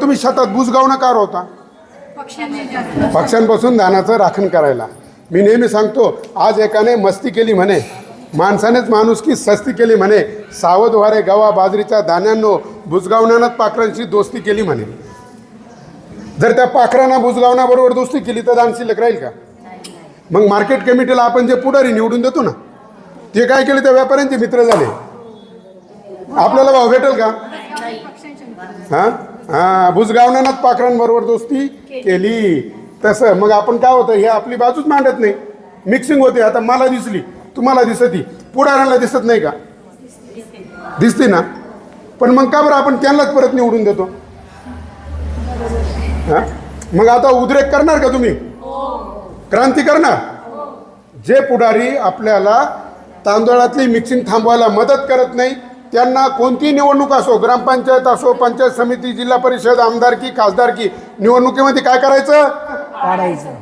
तुम्ही शेतात बुजगावणं का होता? पक्ष्यांपासून धानाचं राखण करायला. मी नेहमी सांगतो, आज एकाने मस्ती केली म्हणे, माणसानेच माणुसकी सस्ती केली म्हणे. सावध वारे गवा बाजरीच्या दाण्यांनो, बुजगावण्यानं पाखरांशी दोस्ती केली म्हणे. जर त्या पाखरांना बुजगावण्याबरोबर दोस्ती केली तर दान शिल्लक राहील का? मग मार्केट कमिटीला आपण जे पुढारी निवडून देतो ना, ते काय केले? त्या व्यापाऱ्यांचे मित्र झाले. आपल्याला भाव भेटेल का? हां हां, बुजगावण्यानं पाखरांबरोबर दोस्ती केली. तसं मग आपण काय होतं, हे आपली बाजूच मांडत नाही, मिक्सिंग होते. आता मला दिसली, तुम्हाला दिसती, पुढाऱ्यांना दिसत नाही का? दिसते ना. पण मग का बरं आपण त्यांनाच परत निवडून देतो? हां, मग आता उद्रेक करणार का तुम्ही? क्रांती करणार? जे पुढारी आपल्याला तांदळातली मिक्सिंग थांबवायला मदत करत नाही, त्यांना कोणती निवडणूक असो, ग्रामपंचायत असो, पंचायत समिती, जिल्हा परिषद, आमदारकी, खासदारकी, निवडणुकीमध्ये काय करायचं? काढायचं.